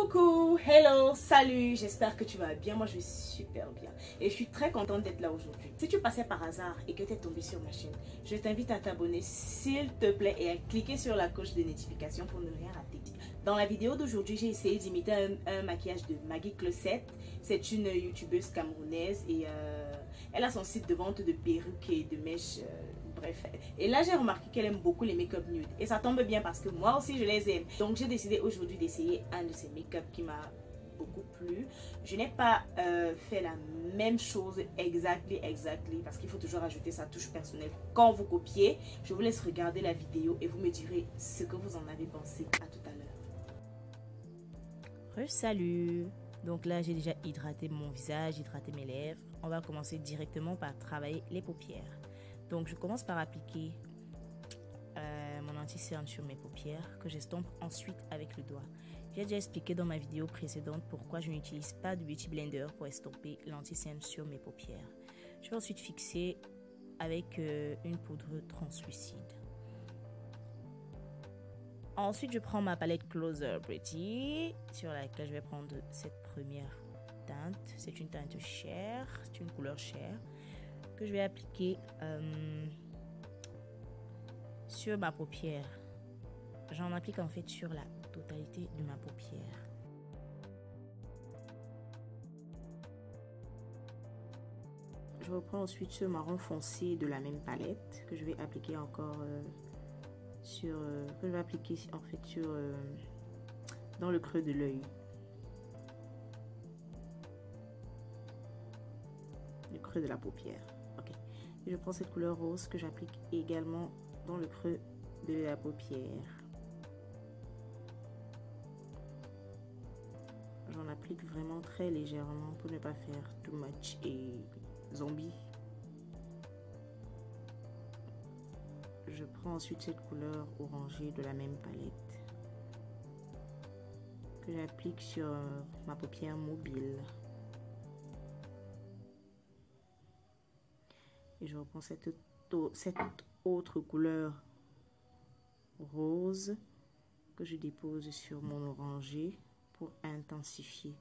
Coucou, hello, salut, j'espère que tu vas bien. Moi je vais super bien et je suis très contente d'être là aujourd'hui. Si tu passais par hasard et que tu es tombé sur ma chaîne, je t'invite à t'abonner s'il te plaît et à cliquer sur la cloche de notification pour ne rien rater. Dans la vidéo d'aujourd'hui, j'ai essayé d'imiter un maquillage de Maggie Closette. C'est une youtubeuse camerounaise et elle a son site de vente de perruques et de mèches. Bref, et là j'ai remarqué qu'elle aime beaucoup les make-up nude et ça tombe bien parce que moi aussi je les aime. Donc j'ai décidé aujourd'hui d'essayer un de ces make-up qui m'a beaucoup plu. Je n'ai pas fait la même chose exactly parce qu'il faut toujours ajouter sa touche personnelle quand vous copiez. Je vous laisse regarder la vidéo et vous me direz ce que vous en avez pensé. À tout à l'heure. Salut. Donc là j'ai déjà hydraté mon visage, hydraté mes lèvres. On va commencer directement par travailler les paupières. Donc je commence par appliquer mon anti-cerne sur mes paupières que j'estompe ensuite avec le doigt. J'ai déjà expliqué dans ma vidéo précédente pourquoi je n'utilise pas de Beauty Blender pour estomper l'anti-cerne sur mes paupières. Je vais ensuite fixer avec une poudre translucide. Ensuite je prends ma palette Closer Pretty sur laquelle je vais prendre cette première teinte. C'est une teinte chair, c'est une couleur chair que je vais appliquer sur ma paupière. J'en applique en fait sur la totalité de ma paupière. Je reprends ensuite ce marron foncé de la même palette que je vais appliquer encore dans le creux de l'œil. Le creux de la paupière. Ok. Et je prends cette couleur rose que j'applique également dans le creux de la paupière. J'en applique vraiment très légèrement pour ne pas faire too much et zombie. Je prends ensuite cette couleur orangée de la même palette que j'applique sur ma paupière mobile. Et je reprends cette autre couleur rose que je dépose sur mon orangé pour intensifier.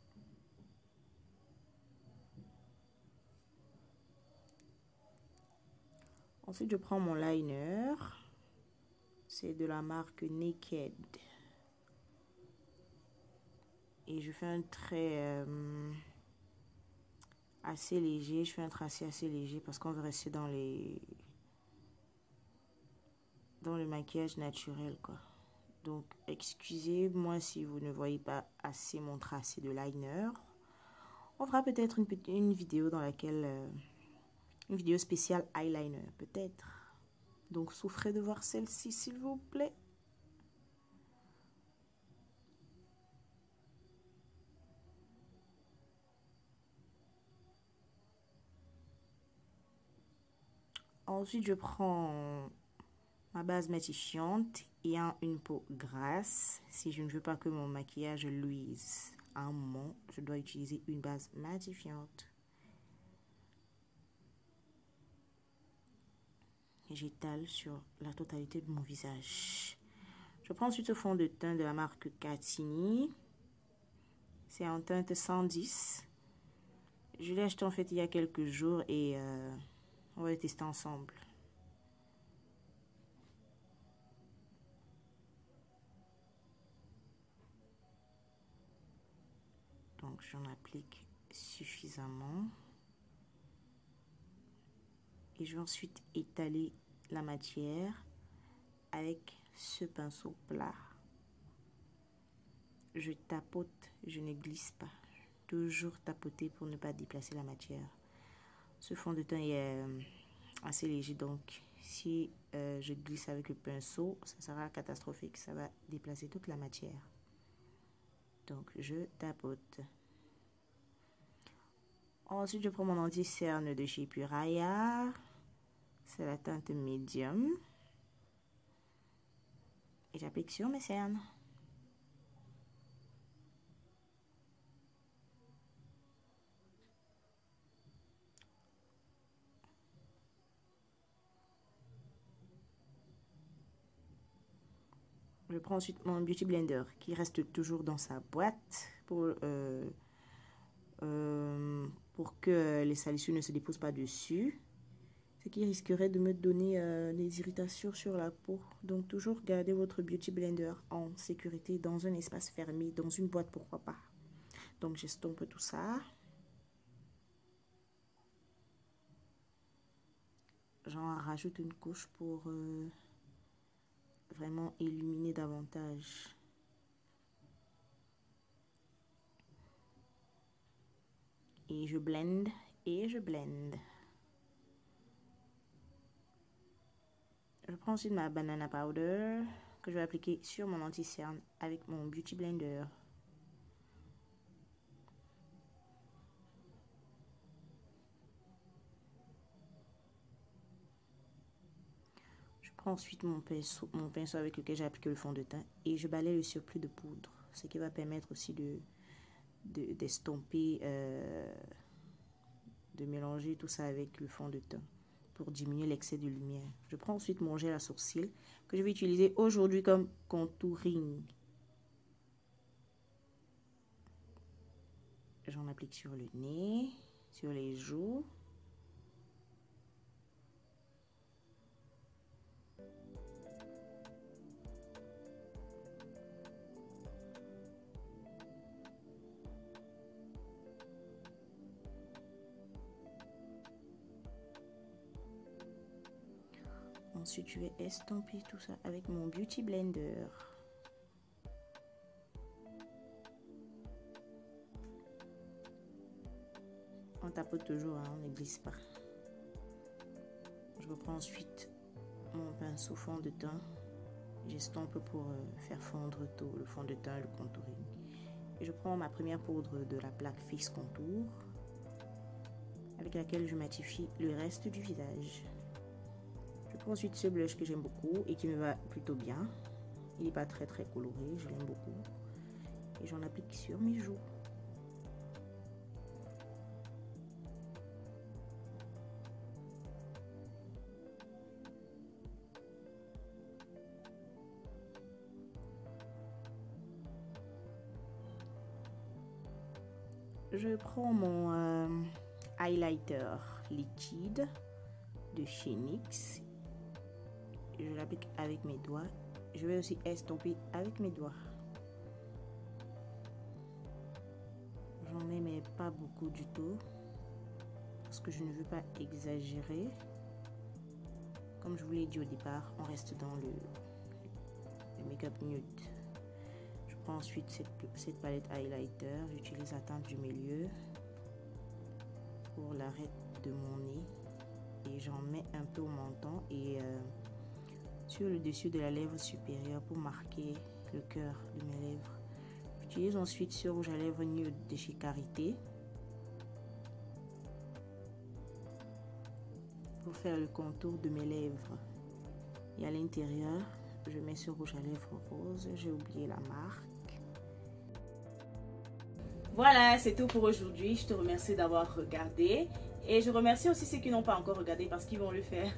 Ensuite, je prends mon liner. C'est de la marque Naked. Et je fais un trait assez léger. Je fais un tracé assez léger parce qu'on veut rester dans le maquillage naturel, quoi. Donc, excusez-moi si vous ne voyez pas assez mon tracé de liner. On fera peut-être une vidéo dans laquelle... une vidéo spéciale eyeliner, peut-être. Donc, souffrez de voir celle-ci, s'il vous plaît. Ensuite, je prends ma base matifiante ayant une peau grasse. Si je ne veux pas que mon maquillage luise à un moment, je dois utiliser une base matifiante. J'étale sur la totalité de mon visage. Je prends ensuite ce fond de teint de la marque Catini. C'est en teinte 110. Je l'ai acheté en fait il y a quelques jours et on va le tester ensemble. Donc j'en applique suffisamment. Et je vais ensuite étaler la matière avec ce pinceau plat. Je tapote, je ne glisse pas. Toujours tapoter pour ne pas déplacer la matière. Ce fond de teint est assez léger, donc si je glisse avec le pinceau, ça sera catastrophique. Ça va déplacer toute la matière. Donc je tapote. Ensuite, je prends mon anti-cerne de chez Puraya. C'est la teinte médium. Et j'applique sur mes cernes. Je Je prends ensuite mon Beauty Blender qui reste toujours dans sa boîte pour que les salissures ne se déposent pas dessus. Ce qui risquerait de me donner des irritations sur la peau. Donc toujours gardez votre Beauty Blender en sécurité dans un espace fermé, dans une boîte pourquoi pas. Donc j'estompe tout ça. J'en rajoute une couche pour vraiment illuminer davantage. Et je blende et je blende. Je prends ensuite ma banana powder que je vais appliquer sur mon anti-cerne avec mon Beauty Blender. Je prends ensuite mon pinceau avec lequel j'ai appliqué le fond de teint et je balaye le surplus de poudre, ce qui va permettre aussi d'estomper, de mélanger tout ça avec le fond de teint pour diminuer l'excès de lumière. Je prends ensuite mon gel à sourcils que je vais utiliser aujourd'hui comme contouring. J'en applique sur le nez, sur les joues. Ensuite, je vais estomper tout ça avec mon Beauty Blender. On tapote toujours, hein, on ne glisse pas. Je reprends ensuite mon pinceau fond de teint. J'estompe pour faire fondre tout le fond de teint, le contouring. Et je prends ma première poudre de la plaque Fix Contour avec laquelle je matifie le reste du visage. Je prends ensuite ce blush que j'aime beaucoup et qui me va plutôt bien. Il n'est pas très coloré, je l'aime beaucoup. Et j'en applique sur mes joues. Je prends mon highlighter liquide de chez NYX. Je l'applique avec mes doigts. Je vais aussi estomper avec mes doigts. J'en ai mais pas beaucoup du tout parce que je ne veux pas exagérer. Comme je vous l'ai dit au départ, on reste dans le make-up nude. Je prends ensuite cette palette highlighter. J'utilise la teinte du milieu pour l'arête de mon nez et j'en mets un peu au menton et sur le dessus de la lèvre supérieure pour marquer le cœur de mes lèvres. J'utilise ensuite ce rouge à lèvres nude de chez Carité pour faire le contour de mes lèvres. Et à l'intérieur, je mets ce rouge à lèvres rose. J'ai oublié la marque. Voilà, c'est tout pour aujourd'hui. Je te remercie d'avoir regardé. Et je remercie aussi ceux qui n'ont pas encore regardé parce qu'ils vont le faire.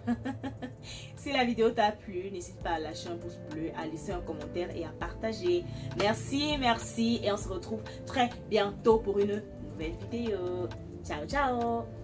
Si la vidéo t'a plu, n'hésite pas à lâcher un pouce bleu, à laisser un commentaire et à partager. Merci. Et on se retrouve très bientôt pour une nouvelle vidéo. Ciao, ciao.